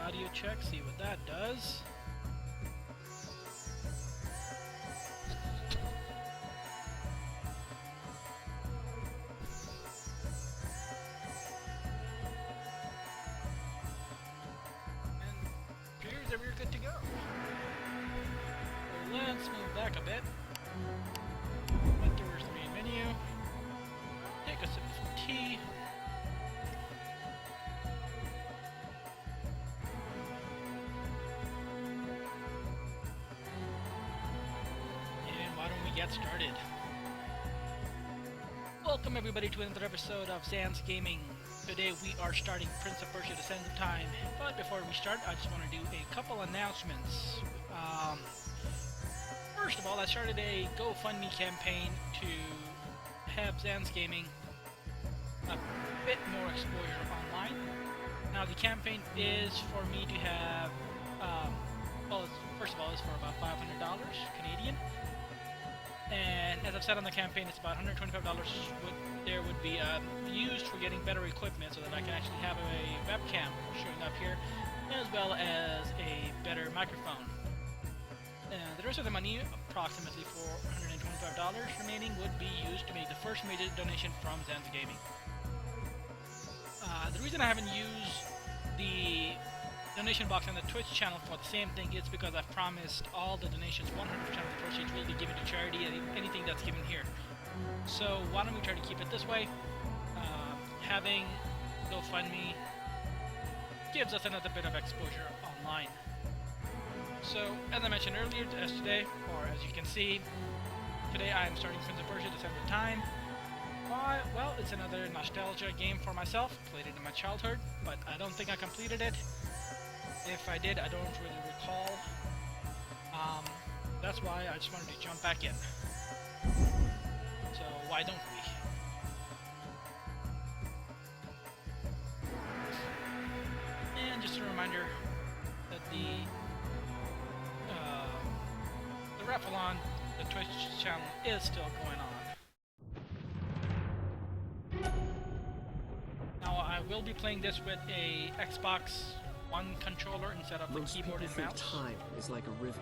audio check, see what that does. And appears that we're good to go. So let's move back a bit. Enter the main menu. Take a sip of some tea. Get started. Welcome everybody to another episode of Zan's Gaming. Today we are starting Prince of Persia: The Sands of Time. But before we start, I just want to do a couple announcements. First of all, I started a GoFundMe campaign to have Zan's Gaming a bit more exposure online. Now the campaign is for me to have, first of all, it's for about $500 Canadian. And as I've said on the campaign, it's about $125 would be used for getting better equipment so that I can actually have a webcam showing up here, as well as a better microphone. The rest of the money, approximately $425 remaining, would be used to make the first major donation from Zan's Gaming. The reason I haven't used the donation box on the Twitch channel for the same thing is because I've promised all the donations, 100% of the proceeds will be given to charity, anything that's given here. So why don't we try to keep it this way? Having GoFundMe gives us another bit of exposure online. So as I mentioned earlier, as you can see, today I am starting Prince of Persia: The Sands of Time. Why? Well, it's another nostalgia game for myself. Played it in my childhood, but I don't think I completed it. If I did, I don't really recall. That's why I just wanted to jump back in. So why don't we? And just a reminder that the raffle on the Twitch channel is still going on. Now I will be playing this with a Xbox One controller instead of the keyboard and mouse. Time is like a river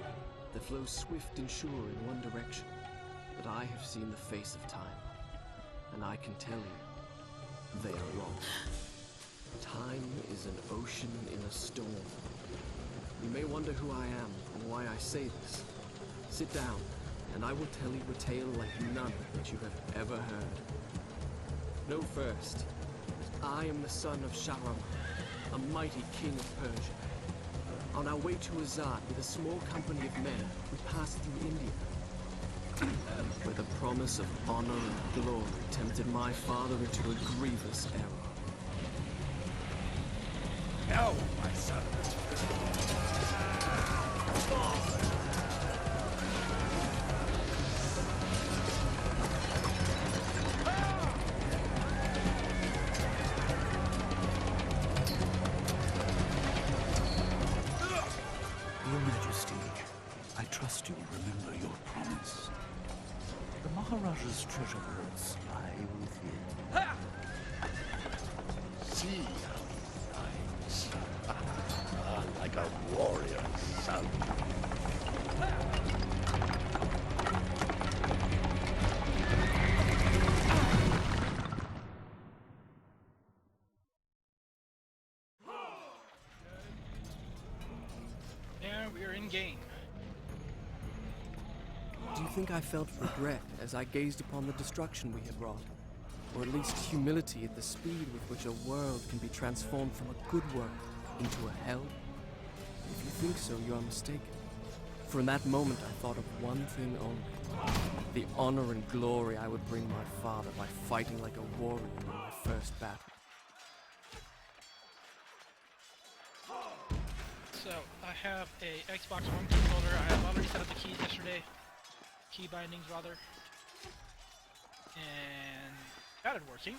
that flows swift and sure in one direction, but I have seen the face of time, and I can tell you, they are wrong. Time is an ocean in a storm. You may wonder who I am and why I say this. Sit down, and I will tell you a tale like none that you have ever heard. Know first, I am the son of Shahram, a mighty king of Persia. On our way to Azad with a small company of men, we passed through India, where the promise of honor and glory tempted my father into a grievous error. No, my son. Maharaja's treasure birds lie within. See how he rides. Like a warrior son. And we're in game. Do you think I felt regret as I gazed upon the destruction we had wrought? Or at least humility at the speed with which a world can be transformed from a good work into a hell? If you think so, you are mistaken. For in that moment I thought of one thing only. The honor and glory I would bring my father by fighting like a warrior in my first battle. So I have a Xbox One controller. I have already set up the keys yesterday. Key bindings rather, and got it working.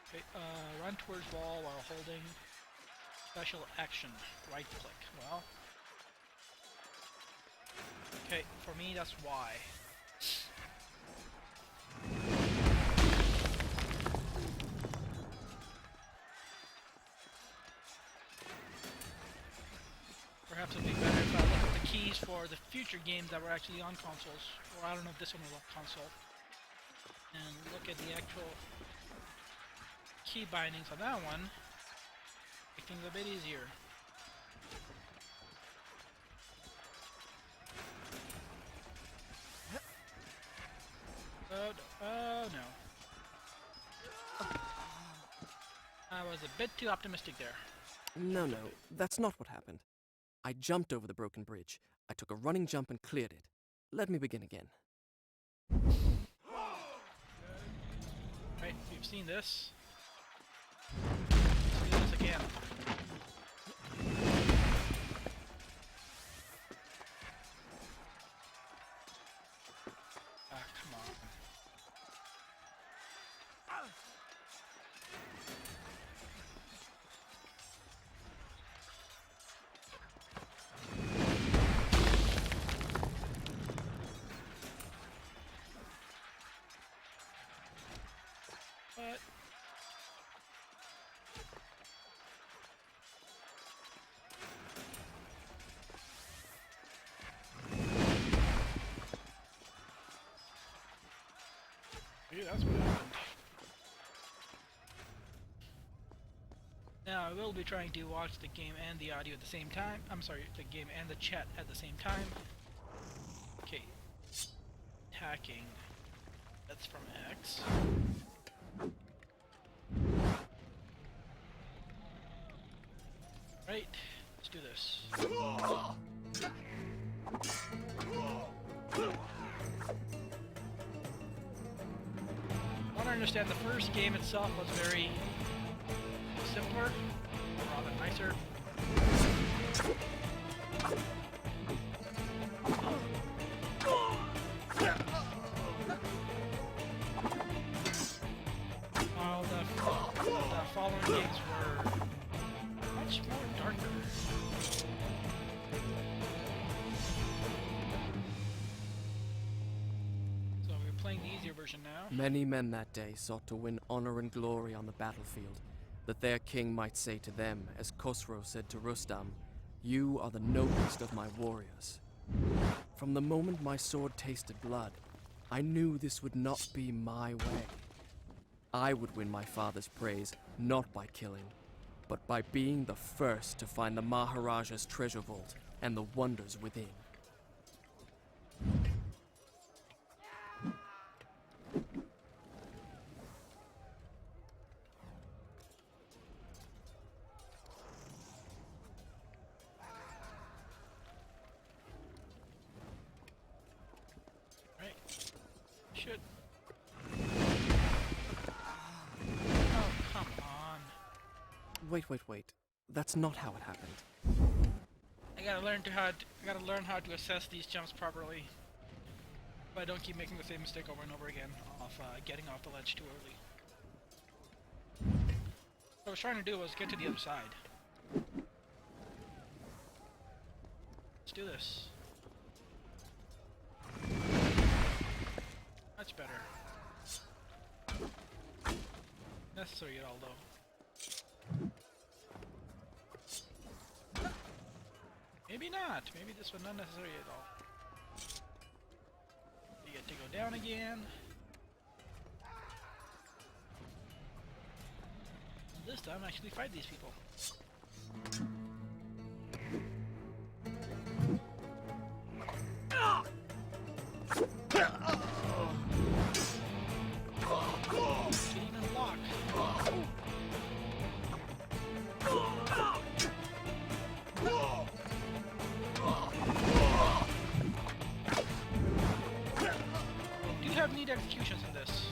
Okay, run towards wall while holding special action, right click. Well, Okay, for me, that's why. Perhaps it'd be better if I look at the keys for the future games that were actually on consoles. Or I don't know if this one was on console. And look at the actual key bindings on that one. Make things a bit easier. Oh no. I was a bit too optimistic there. No, that's not what happened. I jumped over the broken bridge. I took a running jump and cleared it. Let me begin again. Right, you've seen this. Let's do this again. Ah, come on. But yeah, that's what happened. Now I will be trying to watch the game and the audio at the same time. I'm sorry, the game and the chat at the same time. Okay. Hacking. That's from X. Right, let's do this. I want to understand the first game itself was very simpler, or rather nicer. While the following games were much more darker. So we're playing the easier version now. Many men that day sought to win honor and glory on the battlefield, that their king might say to them, as Khosrow said to Rustam, "You are the noblest of my warriors." From the moment my sword tasted blood, I knew this would not be my way. I would win my father's praise, not by killing, but by being the first to find the Maharaja's treasure vault and the wonders within. Right. Should. Oh, come on. Wait. That's not how it happened. I gotta learn how to assess these jumps properly. But I don't keep making the same mistake over and over again of getting off the ledge too early. What I was trying to do was get to the other side. Let's do this. Much better. Necessary at all, though. Maybe not. Maybe this was not necessary at all. You get to go down again. And this time, actually fight these people. Can even block. Do you have neat executions in this?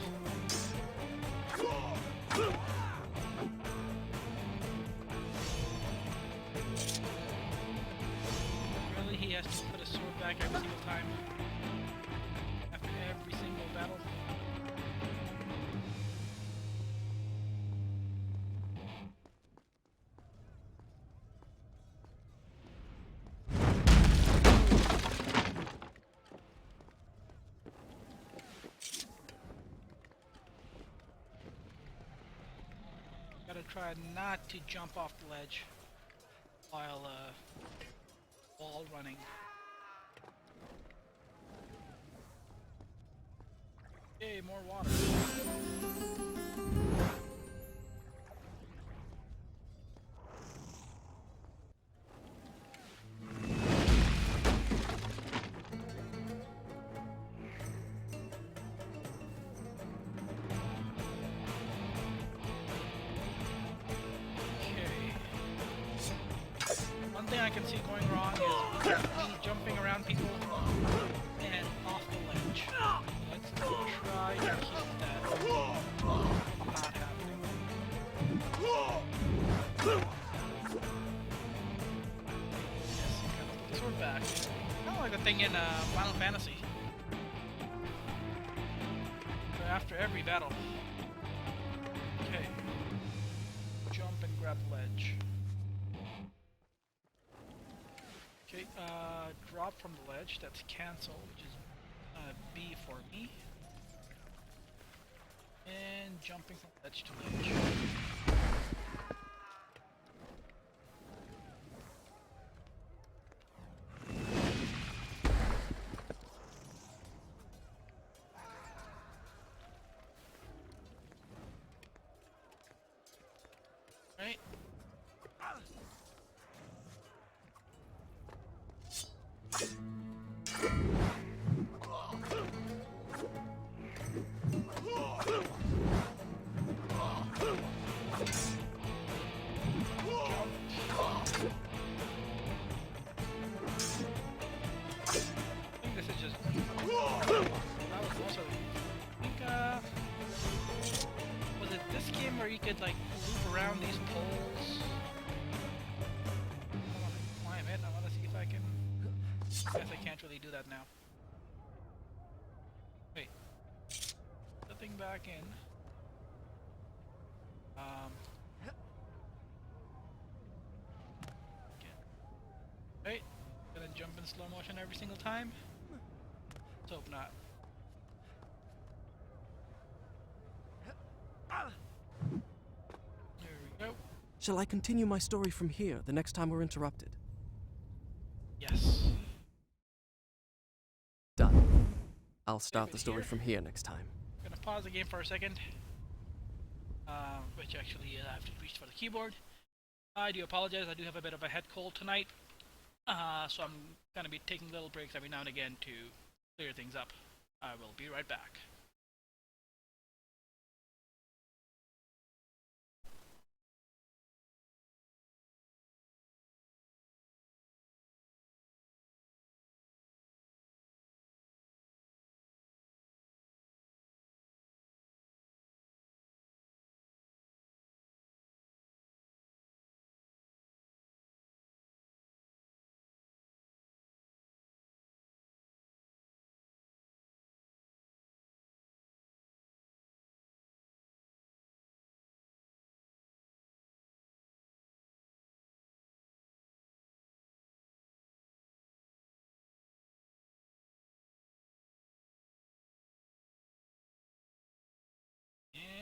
Really, he has to put a sword back every single time? After every single battle? gonna try not to jump off the ledge while wall running. Yay, more water. One thing I can see going wrong is me jumping around people and off the ledge. Let's try to keep that not happening. Yes, you kind of put the sword back. Kind of like the thing in Final Fantasy. So after every battle. Okay. Jump and grab the ledge. Okay, drop from the ledge, that's cancel, which is B for me. And jumping from ledge to ledge. Right. Where you could like loop around these poles. I want to climb it. I want to see if I can. I guess I can't really do that now. Wait. Put the thing back in. Again. Wait. Gonna jump in slow motion every single time? Let's hope not. Shall I continue my story from here the next time we're interrupted? Yes. Done. I'll start the story from here next time. I'm gonna pause the game for a second. Which actually I have to reach for the keyboard. I do apologize, I do have a bit of a head cold tonight. So I'm gonna be taking little breaks every now and again to clear things up. I will be right back.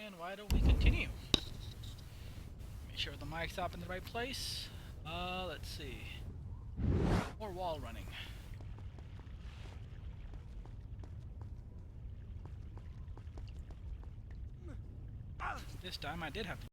And why don't we continue? Make sure the mic's up in the right place. Let's see. More wall running. This time I did have to